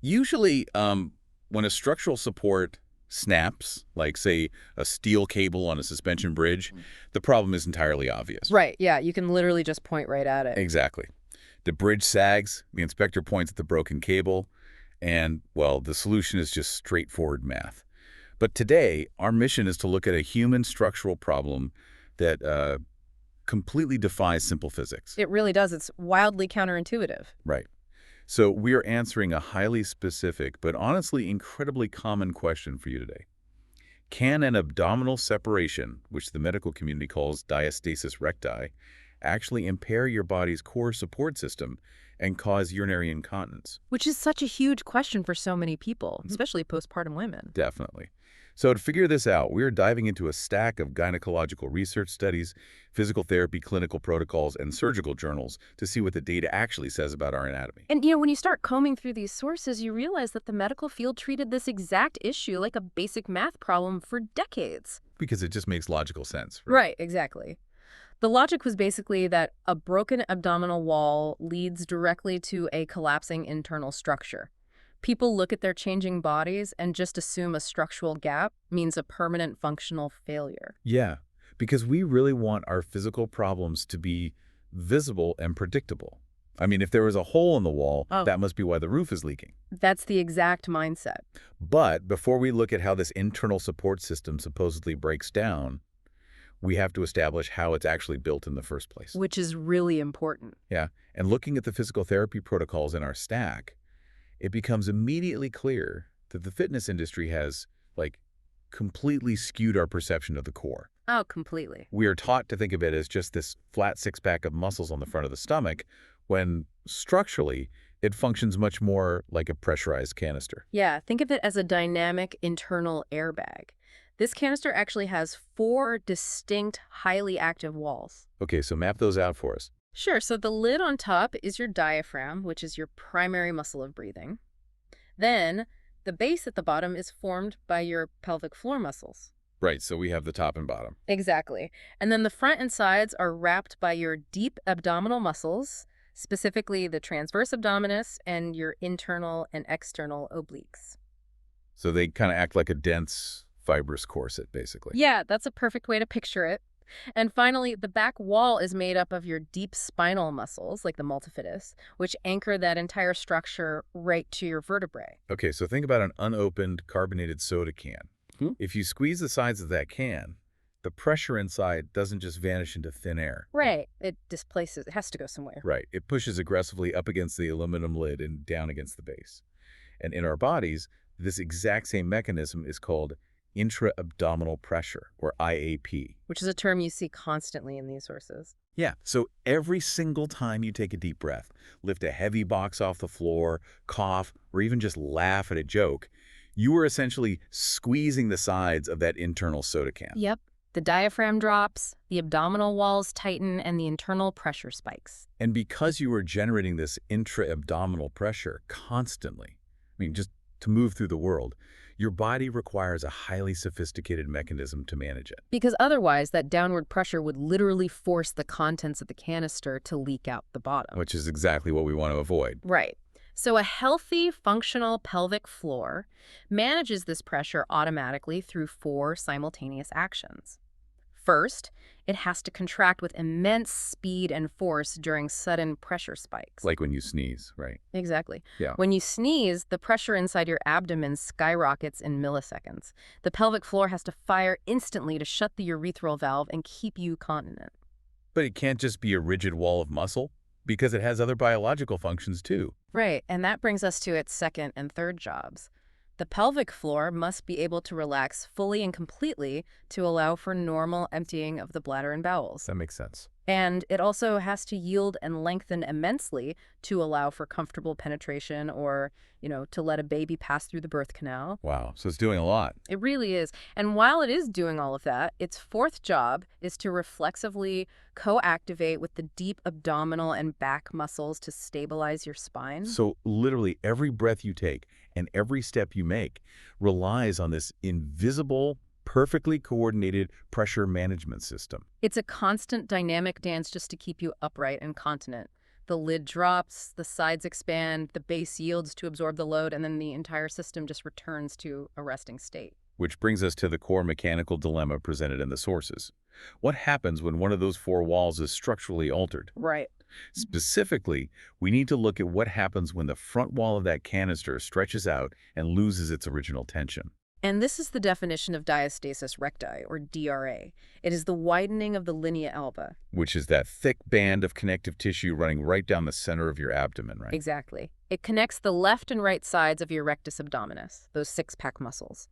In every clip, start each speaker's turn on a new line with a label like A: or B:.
A: Usually, when a structural support snaps, like, say, a steel cable on a suspension bridge, the problem is entirely obvious.
B: Right, yeah, you can literally just point right at it.
A: Exactly. The bridge sags, the inspector points at the broken cable, and, well, the solution is just straightforward math. But today, our mission is to look at a human structural problem that completely defies simple physics.
B: It really does. It's wildly counterintuitive.
A: Right. So we are answering a highly specific, but honestly incredibly common question for you today. Can an abdominal separation, which the medical community calls diastasis recti, actually impair your body's core support system and cause urinary incontinence?
B: Which is such a huge question for so many people, especially postpartum women.
A: Definitely. So to figure this out, we are diving into a stack of gynecological research studies, physical therapy clinical protocols, and surgical journals to see what the data actually says about our anatomy.
B: And, when you start combing through these sources, you realize that the medical field treated this exact issue like a basic math problem for decades.
A: Because it just makes logical sense.
B: Right, exactly. The logic was basically that a broken abdominal wall leads directly to a collapsing internal structure. People look at their changing bodies and just assume a structural gap means a permanent functional failure.
A: Yeah, because we really want our physical problems to be visible and predictable. I mean, if there was a hole in the wall, that must be why the roof is leaking.
B: That's the exact mindset.
A: But before we look at how this internal support system supposedly breaks down, we have to establish how it's actually built in the first place.
B: Which is really important.
A: Yeah, and looking at the physical therapy protocols in our stack, it becomes immediately clear that the fitness industry has, completely skewed our perception of the core.
B: Oh, completely.
A: We are taught to think of it as just this flat six-pack of muscles on the front of the stomach, when structurally, it functions much more like a pressurized canister.
B: Yeah, think of it as a dynamic internal airbag. This canister actually has 4 distinct, highly active walls.
A: Okay, so map those out for us.
B: Sure, so the lid on top is your diaphragm, which is your primary muscle of breathing. Then, the base at the bottom is formed by your pelvic floor muscles.
A: Right, so we have the top and bottom.
B: Exactly. And then the front and sides are wrapped by your deep abdominal muscles, specifically the transverse abdominis and your internal and external obliques.
A: So they kind of act like a dense, fibrous corset, basically.
B: Yeah, that's a perfect way to picture it. And finally, the back wall is made up of your deep spinal muscles, like the multifidus, which anchor that entire structure right to your vertebrae.
A: Okay, so think about an unopened carbonated soda can. If you squeeze the sides of that can, the pressure inside doesn't just vanish into thin air.
B: Right. It displaces. It has to go somewhere.
A: Right. It pushes aggressively up against the aluminum lid and down against the base. And in our bodies, this exact same mechanism is called intra-abdominal pressure, or IAP.
B: Which is a term you see constantly in these sources.
A: Yeah, so every single time you take a deep breath, lift a heavy box off the floor, cough, or even just laugh at a joke, you are essentially squeezing the sides of that internal soda can.
B: Yep. The diaphragm drops, the abdominal walls tighten, and the internal pressure spikes.
A: And because you are generating this intra-abdominal pressure constantly, just to move through the world, your body requires a highly sophisticated mechanism to manage it.
B: Because otherwise, that downward pressure would literally force the contents of the canister to leak out the bottom.
A: Which is exactly what we want to avoid.
B: Right. So a healthy, functional pelvic floor manages this pressure automatically through 4 simultaneous actions. First, it has to contract with immense speed and force during sudden pressure spikes.
A: Like when you sneeze, right?
B: Exactly.
A: Yeah.
B: When you sneeze, the pressure inside your abdomen skyrockets in milliseconds. The pelvic floor has to fire instantly to shut the urethral valve and keep you continent.
A: But it can't just be a rigid wall of muscle, because it has other biological functions too.
B: Right, and that brings us to its second and third jobs. The pelvic floor must be able to relax fully and completely to allow for normal emptying of the bladder and bowels.
A: That makes sense.
B: And it also has to yield and lengthen immensely to allow for comfortable penetration or, to let a baby pass through the birth canal.
A: Wow, so it's doing a lot.
B: It really is. And while it is doing all of that, its fourth job is to reflexively co-activate with the deep abdominal and back muscles to stabilize your spine.
A: So literally every breath you take and every step you make relies on this invisible, perfectly coordinated pressure management system.
B: It's a constant dynamic dance just to keep you upright and continent. The lid drops, the sides expand, the base yields to absorb the load, and then the entire system just returns to a resting state.
A: Which brings us to the core mechanical dilemma presented in the sources. What happens when one of those four walls is structurally altered?
B: Right.
A: Specifically, we need to look at what happens when the front wall of that canister stretches out and loses its original tension.
B: And this is the definition of diastasis recti, or DRA. It is the widening of the linea alba.
A: Which is that thick band of connective tissue running right down the center of your abdomen, right?
B: Exactly. It connects the left and right sides of your rectus abdominis, those six-pack muscles.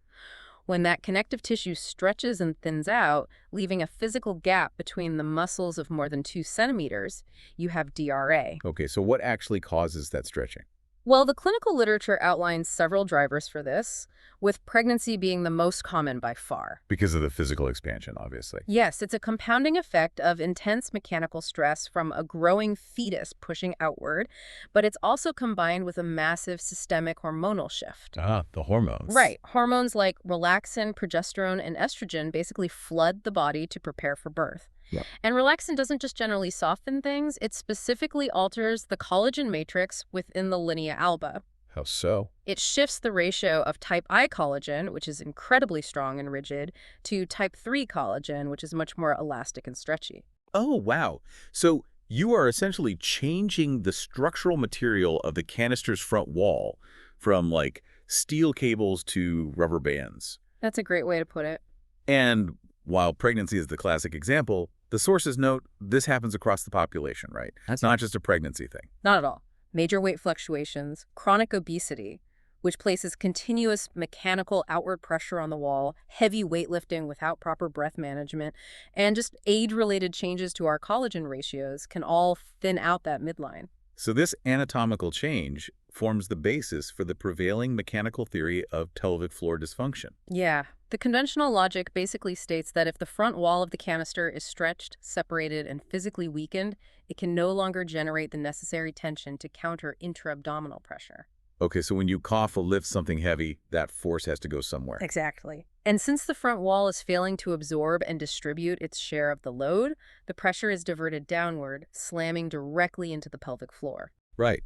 B: When that connective tissue stretches and thins out, leaving a physical gap between the muscles of more than 2 centimeters, you have DRA.
A: Okay, so what actually causes that stretching?
B: Well, the clinical literature outlines several drivers for this, with pregnancy being the most common by far.
A: Because of the physical expansion, obviously.
B: Yes, it's a compounding effect of intense mechanical stress from a growing fetus pushing outward, but it's also combined with a massive systemic hormonal shift.
A: Ah, the hormones.
B: Right. Hormones like relaxin, progesterone, and estrogen basically flood the body to prepare for birth.
A: Yep.
B: And relaxin doesn't just generally soften things, it specifically alters the collagen matrix within the linea alba.
A: How so?
B: It shifts the ratio of type I collagen, which is incredibly strong and rigid, to type 3 collagen, which is much more elastic and stretchy.
A: Oh, wow. So you are essentially changing the structural material of the canister's front wall from, like, steel cables to rubber bands.
B: That's a great way to put it.
A: And while pregnancy is the classic example, the sources note this happens across the population, right? It's not just a pregnancy thing.
B: Not at all. Major weight fluctuations, chronic obesity, which places continuous mechanical outward pressure on the wall, heavy weightlifting without proper breath management, and just age-related changes to our collagen ratios can all thin out that midline.
A: So this anatomical change forms the basis for the prevailing mechanical theory of pelvic floor dysfunction.
B: Yeah. The conventional logic basically states that if the front wall of the canister is stretched, separated, and physically weakened, it can no longer generate the necessary tension to counter intra-abdominal pressure.
A: Okay, so when you cough or lift something heavy, that force has to go somewhere.
B: Exactly. And since the front wall is failing to absorb and distribute its share of the load, the pressure is diverted downward, slamming directly into the pelvic floor.
A: Right.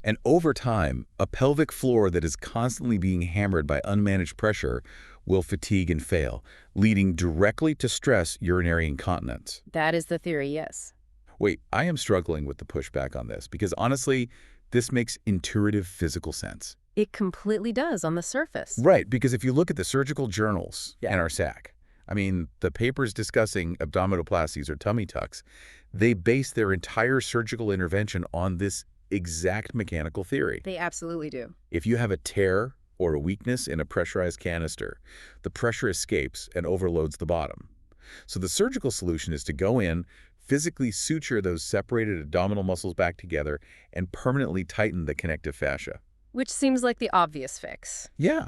A: And over time, a pelvic floor that is constantly being hammered by unmanaged pressure will fatigue and fail, leading directly to stress urinary incontinence.
B: That is the theory, yes.
A: Wait, I am struggling with the pushback on this because honestly, this makes intuitive physical sense.
B: It completely does on the surface.
A: Right, because if you look at the surgical journals
B: Yeah.
A: in our SAC, I mean, the papers discussing abdominoplasties or tummy tucks, they base their entire surgical intervention on this exact mechanical theory.
B: They absolutely do.
A: If you have a tear or a weakness in a pressurized canister, the pressure escapes and overloads the bottom. So the surgical solution is to go in, physically suture those separated abdominal muscles back together, and permanently tighten the connective fascia.
B: Which seems like the obvious fix.
A: Yeah.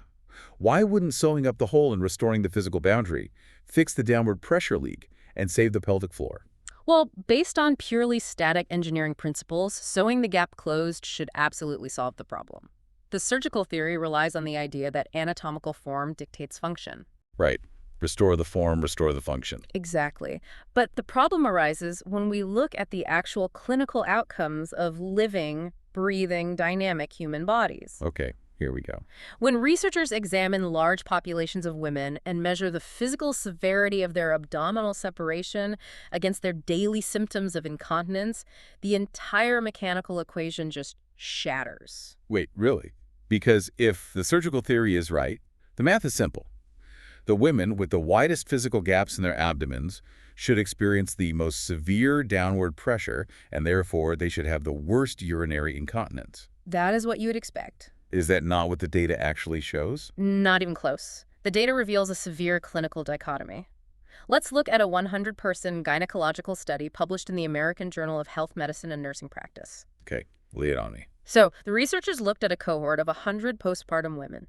A: Why wouldn't sewing up the hole and restoring the physical boundary fix the downward pressure leak and save the pelvic floor?
B: Well, based on purely static engineering principles, sewing the gap closed should absolutely solve the problem. The surgical theory relies on the idea that anatomical form dictates function.
A: Right. Restore the form, restore the function.
B: Exactly. But the problem arises when we look at the actual clinical outcomes of living, breathing, dynamic human bodies.
A: Okay, here we go.
B: When researchers examine large populations of women and measure the physical severity of their abdominal separation against their daily symptoms of incontinence, the entire mechanical equation just shatters.
A: Wait, really? Because if the surgical theory is right, the math is simple. The women with the widest physical gaps in their abdomens should experience the most severe downward pressure, and therefore they should have the worst urinary incontinence.
B: That is what you would expect.
A: Is that not what the data actually shows?
B: Not even close. The data reveals a severe clinical dichotomy. Let's look at a 100-person gynecological study published in the American Journal of Health, Medicine, and Nursing Practice.
A: Okay, lay it on me.
B: So, the researchers looked at a cohort of 100 postpartum women.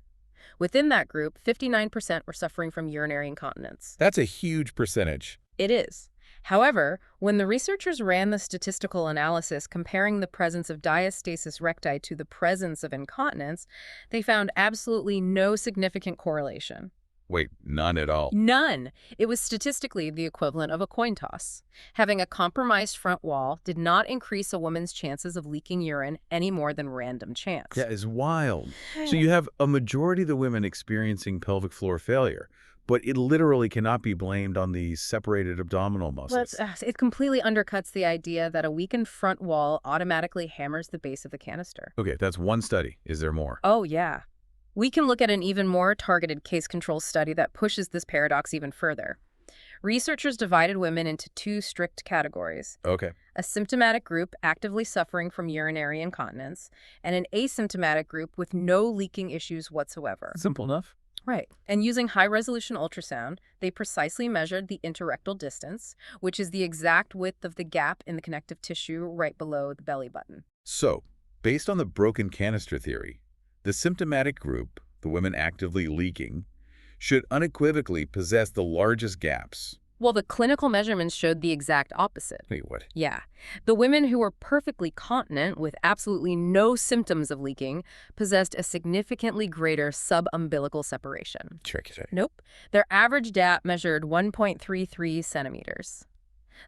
B: Within that group, 59% were suffering from urinary incontinence.
A: That's a huge percentage.
B: It is. However, when the researchers ran the statistical analysis comparing the presence of diastasis recti to the presence of incontinence, they found absolutely no significant correlation.
A: Wait, none at all.
B: None. It was statistically the equivalent of a coin toss. Having a compromised front wall did not increase a woman's chances of leaking urine any more than random chance.
A: That is wild. So you have a majority of the women experiencing pelvic floor failure, but it literally cannot be blamed on the separated abdominal muscles.
B: It completely undercuts the idea that a weakened front wall automatically hammers the base of the canister.
A: Okay, that's one study. Is there more?
B: Oh, yeah. We can look at an even more targeted case control study that pushes this paradox even further. Researchers divided women into two strict categories:
A: Okay.
B: a symptomatic group actively suffering from urinary incontinence, and an asymptomatic group with no leaking issues whatsoever.
A: Simple enough.
B: Right. And using high-resolution ultrasound, they precisely measured the interrectal distance, which is the exact width of the gap in the connective tissue right below the belly button.
A: So, based on the broken canister theory, the symptomatic group, the women actively leaking, should unequivocally possess the largest gaps.
B: Well, the clinical measurements showed the exact opposite.
A: Wait, what?
B: Yeah. The women who were perfectly continent with absolutely no symptoms of leaking possessed a significantly greater subumbilical separation.
A: Check.
B: Nope. Their average gap measured 1.33 centimeters.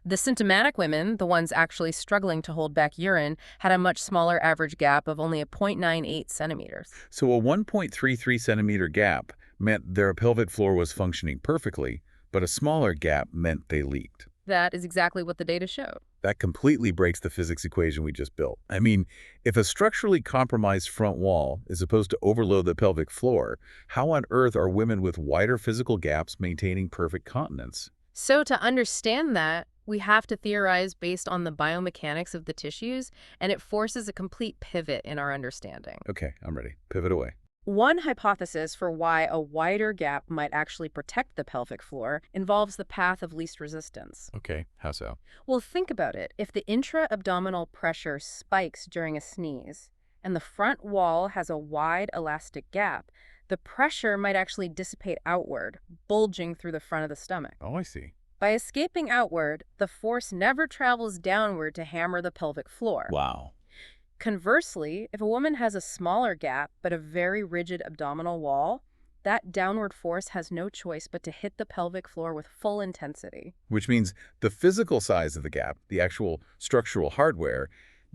B: The symptomatic women, the ones actually struggling to hold back urine, had a much smaller average gap of only 0.98 centimeters.
A: So a 1.33 centimeter gap meant their pelvic floor was functioning perfectly, but a smaller gap meant they leaked.
B: That is exactly what the data showed.
A: That completely breaks the physics equation we just built. I mean, if a structurally compromised front wall is supposed to overload the pelvic floor, how on earth are women with wider physical gaps maintaining perfect continence?
B: So to understand that, we have to theorize based on the biomechanics of the tissues, and it forces a complete pivot in our understanding.
A: Okay, I'm ready. Pivot away.
B: One hypothesis for why a wider gap might actually protect the pelvic floor involves the path of least resistance.
A: Okay, how so?
B: Well, think about it. If the intra-abdominal pressure spikes during a sneeze, and the front wall has a wide elastic gap, the pressure might actually dissipate outward, bulging through the front of the stomach.
A: Oh, I see.
B: By escaping outward, the force never travels downward to hammer the pelvic floor.
A: Wow.
B: Conversely, if a woman has a smaller gap but a very rigid abdominal wall, that downward force has no choice but to hit the pelvic floor with full intensity.
A: Which means the physical size of the gap, the actual structural hardware,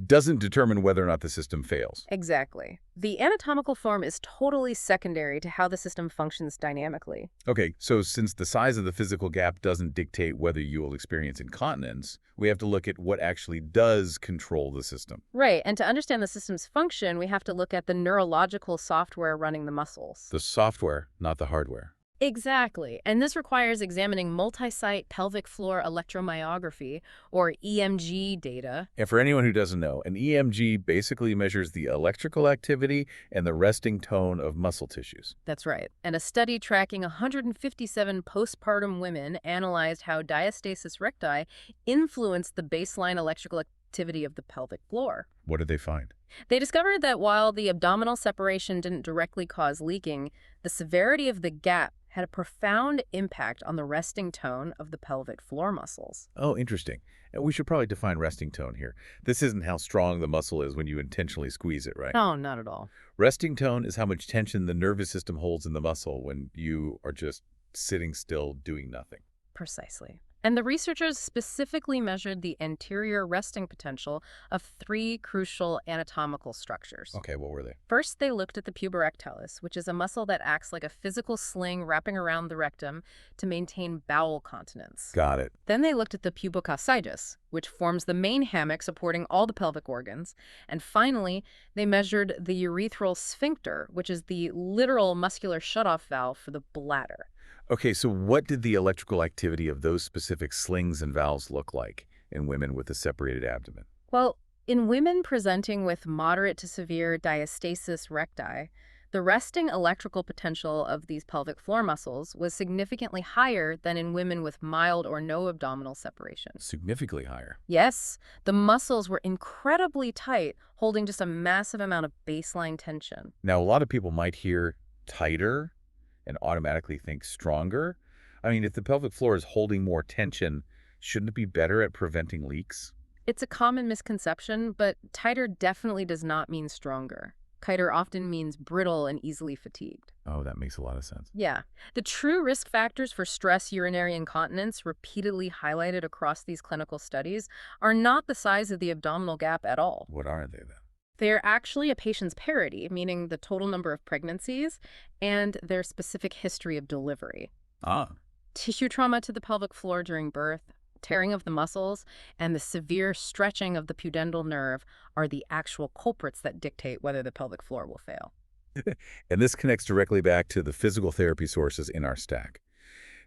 A: doesn't determine whether or not the system fails.
B: Exactly. The anatomical form is totally secondary to how the system functions dynamically.
A: Okay, so since the size of the physical gap doesn't dictate whether you will experience incontinence, we have to look at what actually does control the system.
B: Right, and to understand the system's function, we have to look at the neurological software running the muscles.
A: The software, not the hardware.
B: Exactly, and this requires examining multi-site pelvic floor electromyography, or EMG data.
A: And for anyone who doesn't know, an EMG basically measures the electrical activity and the resting tone of muscle tissues.
B: That's right, and a study tracking 157 postpartum women analyzed how diastasis recti influenced the baseline electrical activity of the pelvic floor.
A: What did they find?
B: They discovered that while the abdominal separation didn't directly cause leaking, the severity of the gap had a profound impact on the resting tone of the pelvic floor muscles.
A: Oh, interesting. And we should probably define resting tone here. This isn't how strong the muscle is when you intentionally squeeze it, right?
B: No, not at all.
A: Resting tone is how much tension the nervous system holds in the muscle when you are just sitting still doing nothing.
B: Precisely. And the researchers specifically measured the anterior resting potential of three crucial anatomical structures.
A: Okay, what were they?
B: First, they looked at the puborectalis, which is a muscle that acts like a physical sling wrapping around the rectum to maintain bowel continence.
A: Got it.
B: Then they looked at the pubococcygeus, which forms the main hammock supporting all the pelvic organs. And finally, they measured the urethral sphincter, which is the literal muscular shutoff valve for the bladder.
A: Okay, so what did the electrical activity of those specific slings and valves look like in women with a separated abdomen?
B: Well, in women presenting with moderate to severe diastasis recti, the resting electrical potential of these pelvic floor muscles was significantly higher than in women with mild or no abdominal separation.
A: Significantly higher.
B: Yes, the muscles were incredibly tight, holding just a massive amount of baseline tension.
A: Now, a lot of people might hear tighter and automatically think stronger. I mean, if the pelvic floor is holding more tension, shouldn't it be better at preventing leaks?
B: It's a common misconception, but tighter definitely does not mean stronger. Chitin often means brittle and easily fatigued.
A: Oh, that makes a lot of sense.
B: Yeah. The true risk factors for stress urinary incontinence, repeatedly highlighted across these clinical studies, are not the size of the abdominal gap at all.
A: What are they then?
B: They're actually a patient's parity, meaning the total number of pregnancies and their specific history of delivery.
A: Ah,
B: Tissue trauma to the pelvic floor during birth, tearing of the muscles, and the severe stretching of the pudendal nerve are the actual culprits that dictate whether the pelvic floor will fail.
A: and this connects directly back to the physical therapy sources in our stack.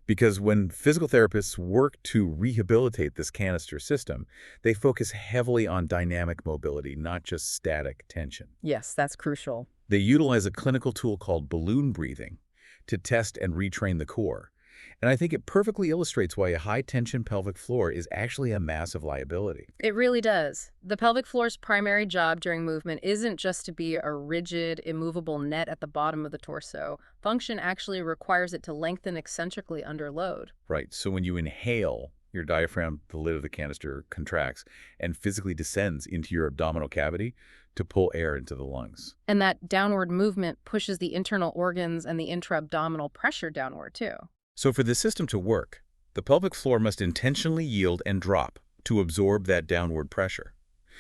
A: Because when physical therapists work to rehabilitate this canister system, they focus heavily on dynamic mobility, not just static tension.
B: Yes, that's crucial.
A: They utilize a clinical tool called balloon breathing to test and retrain the core. And I think it perfectly illustrates why a high-tension pelvic floor is actually a massive liability.
B: It really does. The pelvic floor's primary job during movement isn't just to be a rigid, immovable net at the bottom of the torso. Function actually requires it to lengthen eccentrically under load.
A: Right, so when you inhale, your diaphragm, the lid of the canister, contracts and physically descends into your abdominal cavity to pull air into the lungs.
B: And that downward movement pushes the internal organs and the intra-abdominal pressure downward, too.
A: So for the system to work, the pelvic floor must intentionally yield and drop to absorb that downward pressure.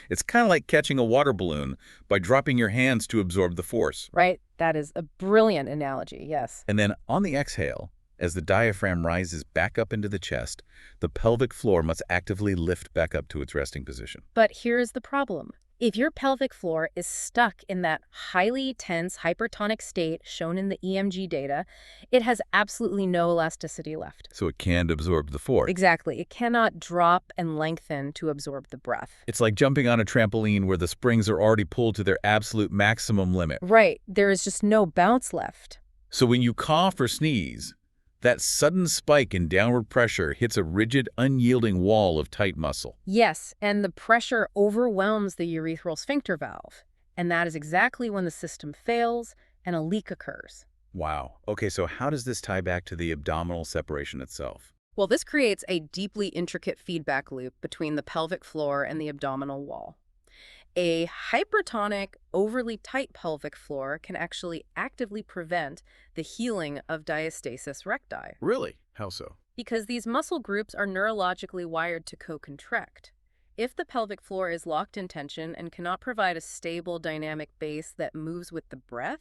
A: It's kind of like catching a water balloon by dropping your hands to absorb the force.
B: Right? That is a brilliant analogy, yes.
A: And then on the exhale, as the diaphragm rises back up into the chest, the pelvic floor must actively lift back up to its resting position.
B: But here's the problem. If your pelvic floor is stuck in that highly tense hypertonic state shown in the EMG data, it has absolutely no elasticity left.
A: So it can't absorb the force.
B: Exactly. It cannot drop and lengthen to absorb the breath.
A: It's like jumping on a trampoline where the springs are already pulled to their absolute maximum limit.
B: Right. There is just no bounce left.
A: So when you cough or sneeze, that sudden spike in downward pressure hits a rigid, unyielding wall of tight muscle.
B: Yes, and the pressure overwhelms the urethral sphincter valve. And that is exactly when the system fails and a leak occurs.
A: Wow. Okay, so how does this tie back to the abdominal separation itself?
B: Well, this creates a deeply intricate feedback loop between the pelvic floor and the abdominal wall. A hypertonic, overly tight pelvic floor can actually actively prevent the healing of diastasis recti,
A: Really? How so?
B: because these muscle groups are neurologically wired to co-contract. If the pelvic floor is locked in tension and cannot provide a stable dynamic base that moves with the breath,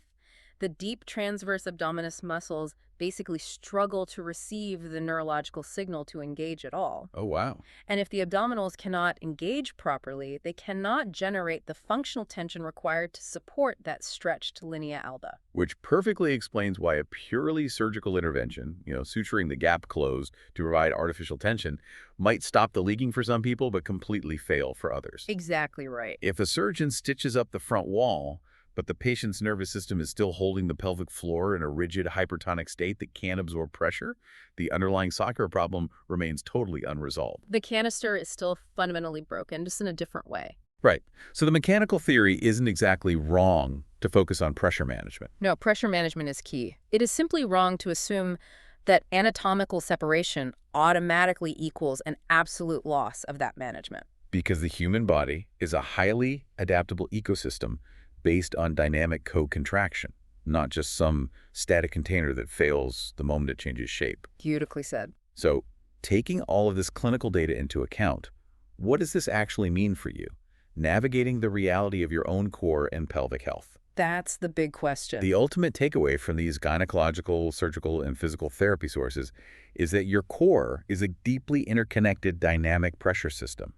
B: the deep transverse abdominis muscles basically struggle to receive the neurological signal to engage at all.
A: Oh, wow.
B: And if the abdominals cannot engage properly, they cannot generate the functional tension required to support that stretched linea alba.
A: Which perfectly explains why a purely surgical intervention, suturing the gap closed to provide artificial tension, might stop the leaking for some people but completely fail for others.
B: Exactly right.
A: If a surgeon stitches up the front wall, but the patient's nervous system is still holding the pelvic floor in a rigid hypertonic state that can't absorb pressure, the underlying soccer problem remains totally unresolved.
B: The canister is still fundamentally broken, just in a different way.
A: Right. So the mechanical theory isn't exactly wrong to focus on pressure management.
B: No, pressure management is key. It is simply wrong to assume that anatomical separation automatically equals an absolute loss of that management.
A: Because the human body is a highly adaptable ecosystem based on dynamic co-contraction, not just some static container that fails the moment it changes shape.
B: Beautifully said.
A: So, taking all of this clinical data into account, what does this actually mean for you, navigating the reality of your own core and pelvic health?
B: That's the big question.
A: The ultimate takeaway from these gynecological, surgical, and physical therapy sources is that your core is a deeply interconnected dynamic pressure system.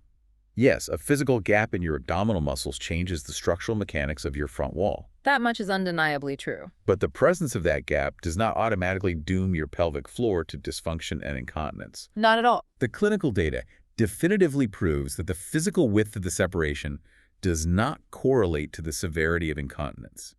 A: Yes, a physical gap in your abdominal muscles changes the structural mechanics of your front wall.
B: That much is undeniably true.
A: But the presence of that gap does not automatically doom your pelvic floor to dysfunction and incontinence.
B: Not at all.
A: The clinical data definitively proves that the physical width of the separation does not correlate to the severity of incontinence.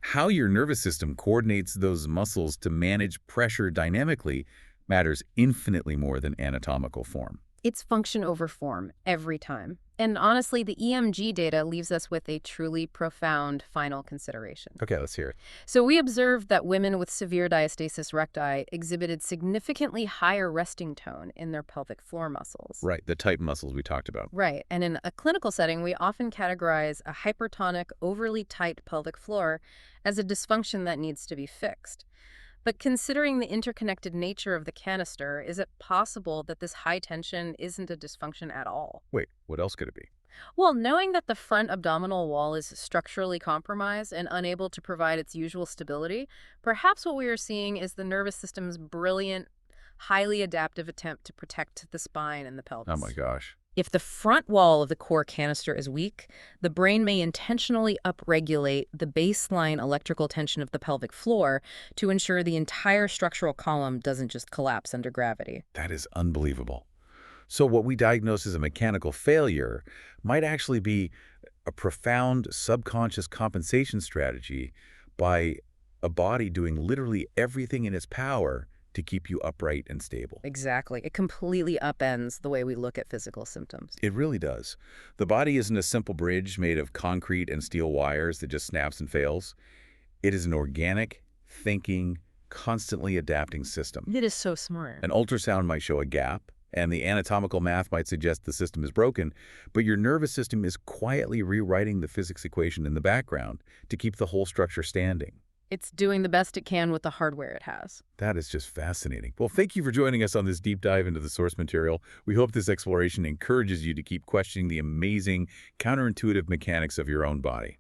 A: How your nervous system coordinates those muscles to manage pressure dynamically matters infinitely more than anatomical form.
B: It's function over form every time. And honestly, the EMG data leaves us with a truly profound final consideration.
A: Okay, let's hear it.
B: So we observed that women with severe diastasis recti exhibited significantly higher resting tone in their pelvic floor muscles.
A: Right, the tight muscles we talked about.
B: Right, and in a clinical setting, we often categorize a hypertonic, overly tight pelvic floor as a dysfunction that needs to be fixed. But considering the interconnected nature of the canister, is it possible that this high tension isn't a dysfunction at all?
A: Wait, what else could it be?
B: Well, knowing that the front abdominal wall is structurally compromised and unable to provide its usual stability, perhaps what we are seeing is the nervous system's brilliant, highly adaptive attempt to protect the spine and the
A: Oh my
B: pelvis.
A: gosh.
B: If the front wall of the core canister is weak, the brain may intentionally upregulate the baseline electrical tension of the pelvic floor to ensure the entire structural column doesn't just collapse under gravity.
A: That is unbelievable. So what we diagnose as a mechanical failure might actually be a profound subconscious compensation strategy by a body doing literally everything in its power to keep you upright and stable.
B: Exactly. It completely upends the way we look at physical symptoms.
A: It really does. The body isn't a simple bridge made of concrete and steel wires that just snaps and fails. It is an organic, thinking, constantly adapting system.
B: It is so smart.
A: An ultrasound might show a gap, and the anatomical math might suggest the system is broken, but your nervous system is quietly rewriting the physics equation in the background to keep the whole structure standing.
B: It's doing the best it can with the hardware it has.
A: That is just fascinating. Well, thank you for joining us on this deep dive into the source material. We hope this exploration encourages you to keep questioning the amazing, counterintuitive mechanics of your own body.